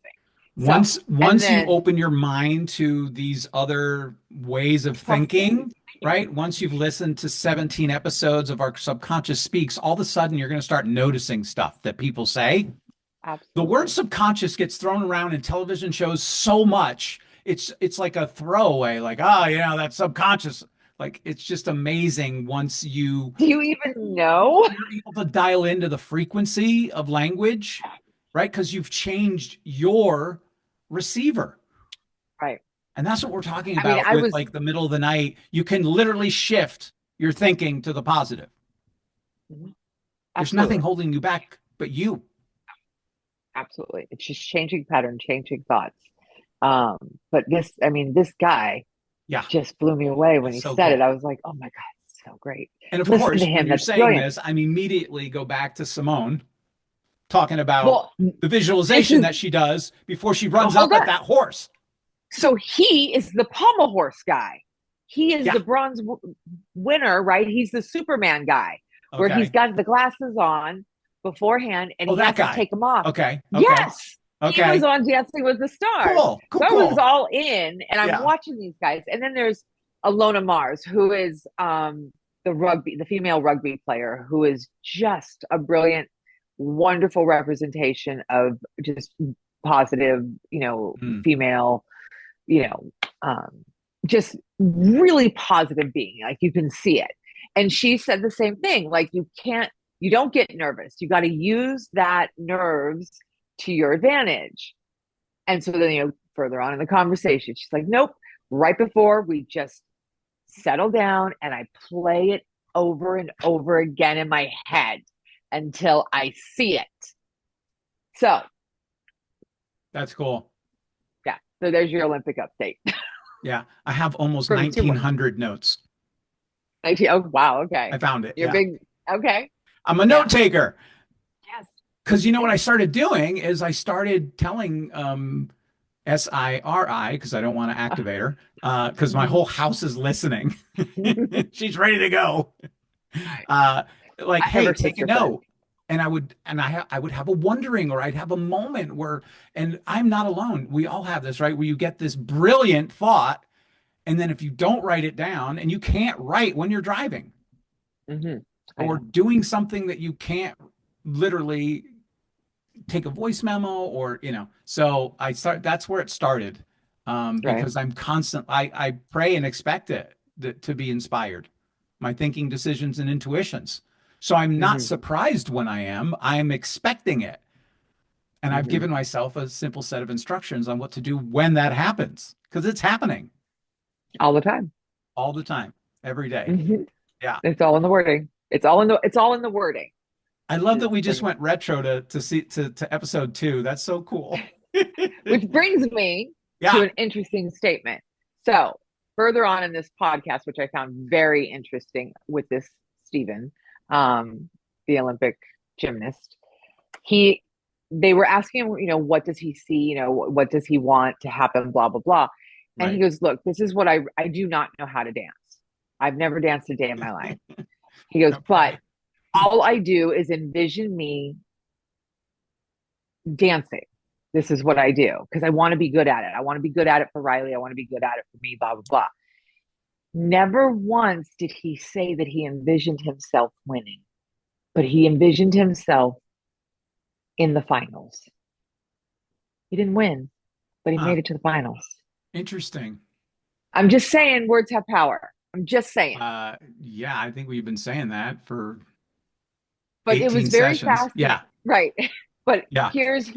So, and Once you then open your mind to these other ways of thinking, right? Once you've listened to 17 episodes of Our Subconscious Speaks, all of a sudden you're going to start noticing stuff that people say. The word absolutely. subconscious gets thrown around in television shows so much. It's like a throwaway, like, oh, that's subconscious. Like it's just amazing once Do you even know? you're able to dial into the frequency of language, right? Because you've changed your receiver. Right. And that's what we're talking I mean, about I with was like the middle of the night. You can literally shift your thinking to the positive. mhm, There's nothing absolutely, holding you back but you. absolutely. It's just changing pattern, changing thoughts. But this, I mean, this guy Yeah, just blew me away when it's he so said it. cool. I was like, oh my God, so great. And of Listen to course, when him. you're That's saying brilliant. this, I'm immediately go back to Simone talking about Well, the this visualization is, that she does before she runs hold up at on. that horse. So he is the pommel horse guy. He is Yeah. the winner, right? He's the Superman guy where he's Okay. got the glasses on beforehand and Oh, he that has to guy. take them off. Okay. Okay. Yes, he was Okay. on Dancing with the Stars. Cool. Cool. So I was Cool. all in and I'm Yeah. watching these guys. And then there's Alona Mars, who is the female rugby player, who is just a brilliant, wonderful representation of just positive, Mm. female, you know, just really positive being. Like you can see it. And she said the same thing. Like you don't get nervous. You got to use that nerves to your advantage. And so then, further on in the conversation, she's like, nope, right before we just settle down and I play it over and over again in my head until I see it. So, That's cool. yeah. So there's your Olympic update Yeah. I have almost from 2 months. 1900 notes. Oh, wow. I Okay. found it. You're Yeah. big. Okay. I'm a note Yeah. taker. Yes. Because you know what I Same. started doing is I started telling Siri, because I don't want to activate her, because my Mhm. whole house is listening. She's ready to go. Right. Uh, like, I have hey, her take a sister friend. note. I would have a wondering, or I'd have a moment where, and I'm not alone. We all have this, right? Where you get this brilliant thought, and then if you don't write it down, and you can't write when you're driving Hmm. I or know. doing something that you can't literally take a voice memo or so that's where it started, Right. because I'm constant I pray and expect to be inspired, my thinking, decisions, and intuitions. So I'm not Hmm. surprised when I'm expecting it, and I've Hmm. given myself a simple set of instructions on what to do when that happens, because it's happening All the time. all the time, every day. Hmm. Yeah. It's all in the wording. It's all in the wording. I love that Just we just bring it. went retro to episode 2. That's so cool. Which brings me to Yeah. an interesting statement. So, further on in this podcast, which I found very interesting with this Stephen, um, the Olympic gymnast, he they were asking him, what does he see, what does he want to happen, blah blah blah. And he Right. goes, look, this is what I do not know how to dance. I've never danced a day in my life. He goes, but Okay. all I do is envision me dancing. This is what I do because I want to be good at it. I want to be good at it for Riley. I want to be good at it for me, blah, blah, blah. Never once did he say that he envisioned himself winning, but he envisioned himself in the finals. He didn't win, but he Huh. made it to the finals. Interesting. I'm just saying words have power. I'm just saying. Yeah, I think we've been saying that for But it was 18 very sessions. fascinating. Yeah. Right. But Yeah. here's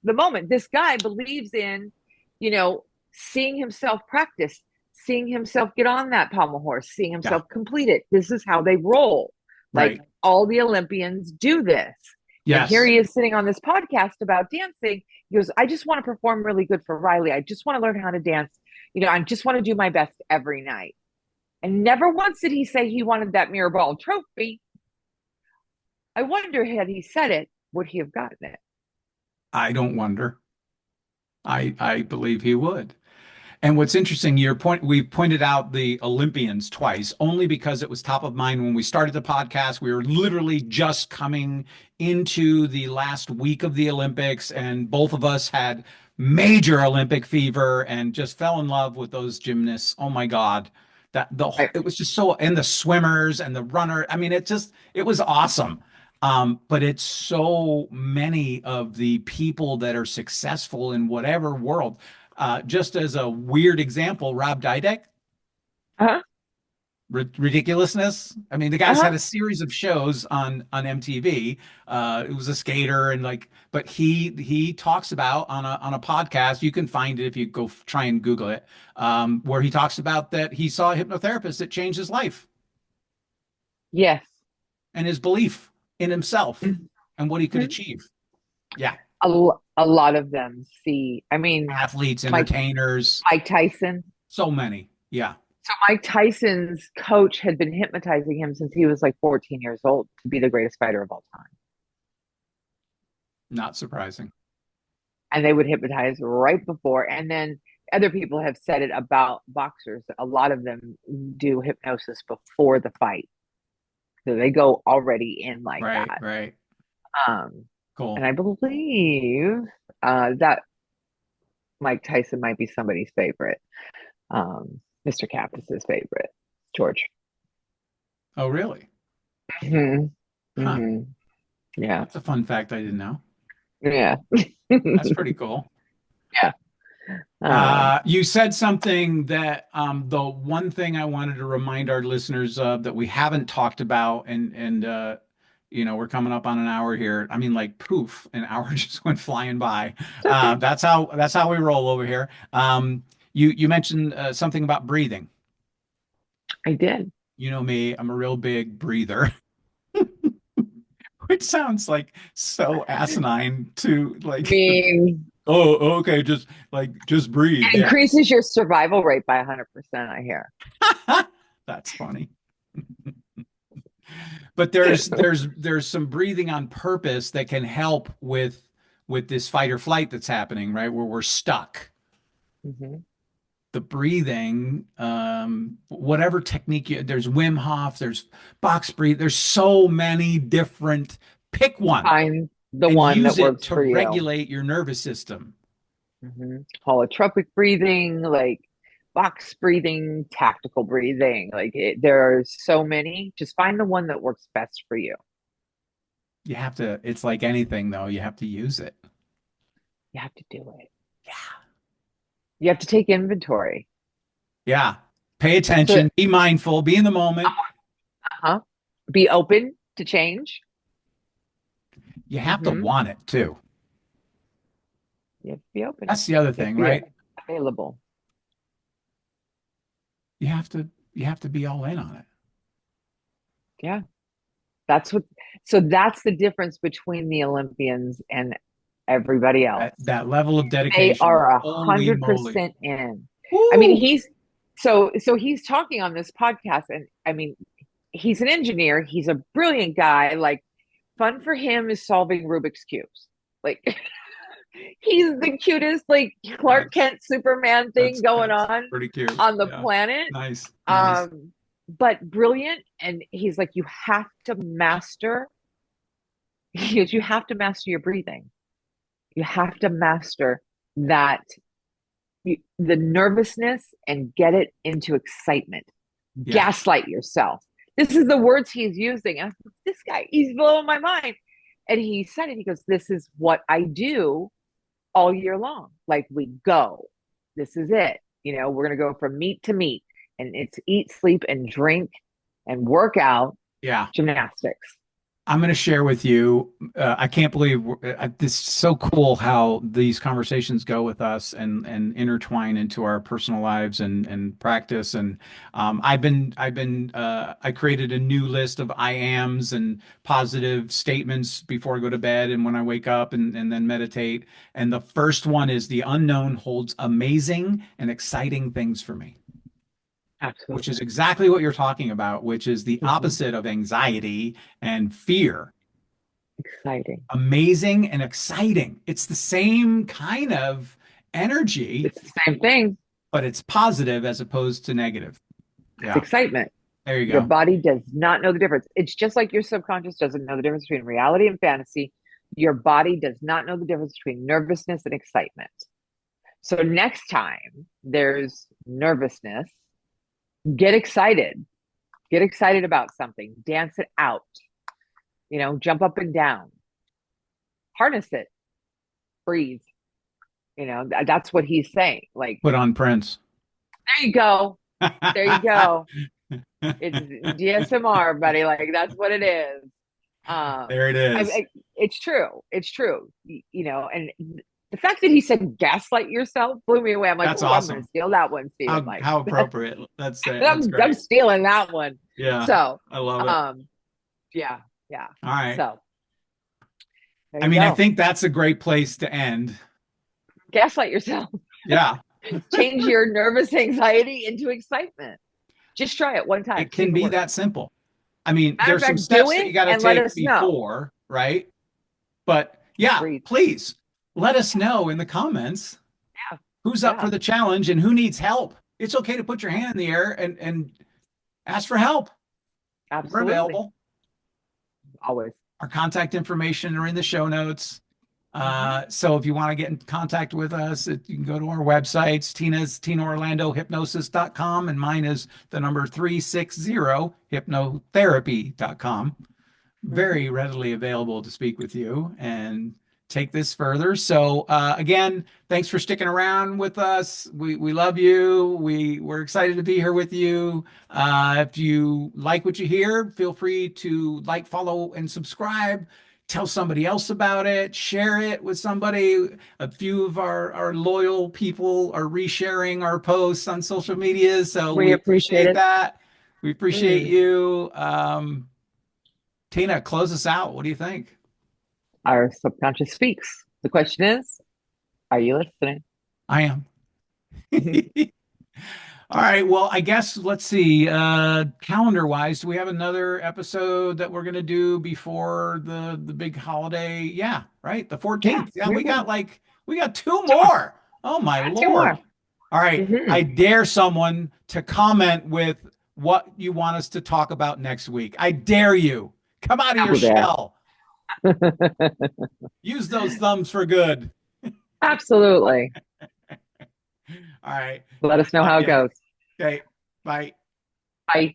the moment. This guy believes in, you know, seeing himself practice, seeing himself get on that pommel horse, seeing Yeah. himself complete it. This is how they roll. Like Right. all the Olympians do this. And here Yes. he is sitting on this podcast about dancing. He goes, I just want to perform really good for Riley. I just want to learn how to dance. I just want to do my best every night. And never once did he say he wanted that mirror ball trophy. I wonder, had he said it, would he have gotten it? I don't wonder. I believe he would. And what's interesting, we pointed out the Olympians twice, only because it was top of mind when we started the podcast. We were literally just coming into the last week of the Olympics, and both of us had major Olympic fever and just fell in love with those gymnasts. Oh my God. I, It was just so, and the swimmers and the runner. I mean, it was awesome. But it's so many of the people that are successful in whatever world. Just as a weird example, Rob Dyrdek, uh-huh, ridiculousness. I mean, the guy's uh-huh. had a series of shows on MTV. It was a skater and but he talks about on a podcast. You can find it if you go try and Google it, where he talks about that he saw a hypnotherapist that changed his life Yes. and his belief in himself and what he could Mhm. achieve. Yeah, A lot of them see, I mean, athletes, Mike entertainers, Mike Tyson, so many. Yeah, Mike Tyson's coach had been hypnotizing him since he was like 14 years old to be the greatest fighter of all time. Not surprising. And they would hypnotize right before. And then other people have said it about boxers. A lot of them do hypnosis before the fight. So they go already in like Right, that. right. Um, and Cool. I believe that Mike Tyson might be somebody's favorite. Mr. Cactus's favorite, George. Oh, really? Hmm. Huh. Hmm. Yeah. That's a fun fact I didn't know. Yeah. That's pretty cool. Yeah. Um, You said something that the one thing I wanted to remind our listeners of that we haven't talked about, and we're coming up on an hour here. I mean, like poof, an hour just went flying by. it's okay. That's how we roll over here. You mentioned something about breathing. I did. You know me, I'm a real big breather, which sounds like so asinine to I like, mean, oh, okay, just breathe. it Yeah. increases your survival rate by 100%, I hear. That's funny. But there's some breathing on purpose that can help with this fight or flight that's happening, right? Where we're stuck. Hmm. The breathing, whatever technique there's Wim Hof, there's box breathe, there's so many different. Pick one Find the and one that use it works to for you. regulate your nervous system. Holotropic breathing, like box breathing, tactical breathing. There are so many. Just find the one that works best for you. You have to, it's like anything though, you have to use it. You have to do it. Yeah. You have to take inventory. Yeah. Pay So, attention, be mindful, be in the moment. uh-huh. Be open to change. You have to Hmm. want it too. You have to be open. That's the other You have to thing, be right? available. You have to be all in on it. Yeah. That's what, so that's the difference between the Olympians and everybody else. That level of They dedication. are a Holy hundred moly. percent in. I mean, Woo! so he's talking on this podcast, and I mean, he's an engineer. He's a brilliant guy. Like, fun for him is solving Rubik's cubes. Like, he's the cutest, like Clark That's Kent Superman thing going that's pretty cute. on the Yeah. planet. Nice. Nice. Um, but brilliant. And he's like, you have to master. He goes, you have to master your breathing. You have to master that the nervousness and get it into excitement. Yeah. Gaslight yourself. This is the words he's using. And I'm, this guy, he's blowing my mind. And he said it. He goes, this is what I do all year long. Like we go. This is it. We're going to go from meat to meat. And it's eat, sleep, and drink and work out, Yeah. gymnastics. I'm going to share with you. I can't believe this is so cool how these conversations go with us and intertwine into our personal lives and practice. And I created a new list of I ams and positive statements before I go to bed and when I wake up and then meditate. And the first one is the unknown holds amazing and exciting things for me, which is Absolutely. exactly what you're talking about, which is the Mm-hmm. opposite of anxiety and fear. Exciting. Amazing and exciting. It's the same kind of energy, It's the same thing. but it's positive as opposed to negative. It's Yeah, excitement. there you Your go. body does not know the difference. It's just like your subconscious doesn't know the difference between reality and fantasy. Your body does not know the difference between nervousness and excitement. So next time there's nervousness, get excited. Get excited about something. Dance it out. Jump up and down. Harness it. Breathe. That's what he's saying. Like, Put on Prince. there you go. There you go. It's DSMR, buddy. Like, that's what it is. There it I, is. I it's true. It's true. And the fact that he said gaslight yourself blew me away. I'm like, That's oh, I'm going to awesome. steal that one, Stephen. How Like, how appropriate. That's I'm great. stealing that one. Yeah, So, I love it. um, yeah, yeah. All right. So there I you mean, I go. think that's a great place to end. Gaslight yourself. Yeah. Change your nervous anxiety into excitement. Just try it one time, It see if can it be works. that simple. I mean, Matter of there's some fact, do steps that you it got to and let take us know. before, right? But yeah, Agreed. please let us know in the comments Yeah. who's up for Yeah. the challenge and who needs help. It's okay to put your hand in the air and ask for help. We're Absolutely. available. Always. Our contact information are in the show notes. Hmm. So if you want to get in contact with us, you can go to our websites. Tina's TinaOrlandoHypnosis.com and mine is the number 360 hypnotherapy.com. Hmm. Very readily available to speak with you and take this further. So again, thanks for sticking around with us. We love you. We're excited to be here with you. If you like what you hear, feel free to like, follow, and subscribe. Tell somebody else about it. Share it with somebody. A few of our loyal people are resharing our posts on social media, so We we appreciate appreciate it. that. We appreciate Mm. you. Tina, close us out. What do you think? Our subconscious speaks. The question is, are you listening? I am. All right. Well, I guess let's see. Calendar wise, do we have another episode that we're gonna do before the big holiday? Yeah, right. The Yeah, 14th. Yeah, we will. we got two Two more. more. Oh my Yeah, two Lord. more. All right. Hmm. I dare someone to comment with what you want us to talk about next week. I dare you. Come out of your Double dare. shell. Use those thumbs for good. Absolutely. All right. Let us know Love how it you. goes. Okay. Bye. Bye.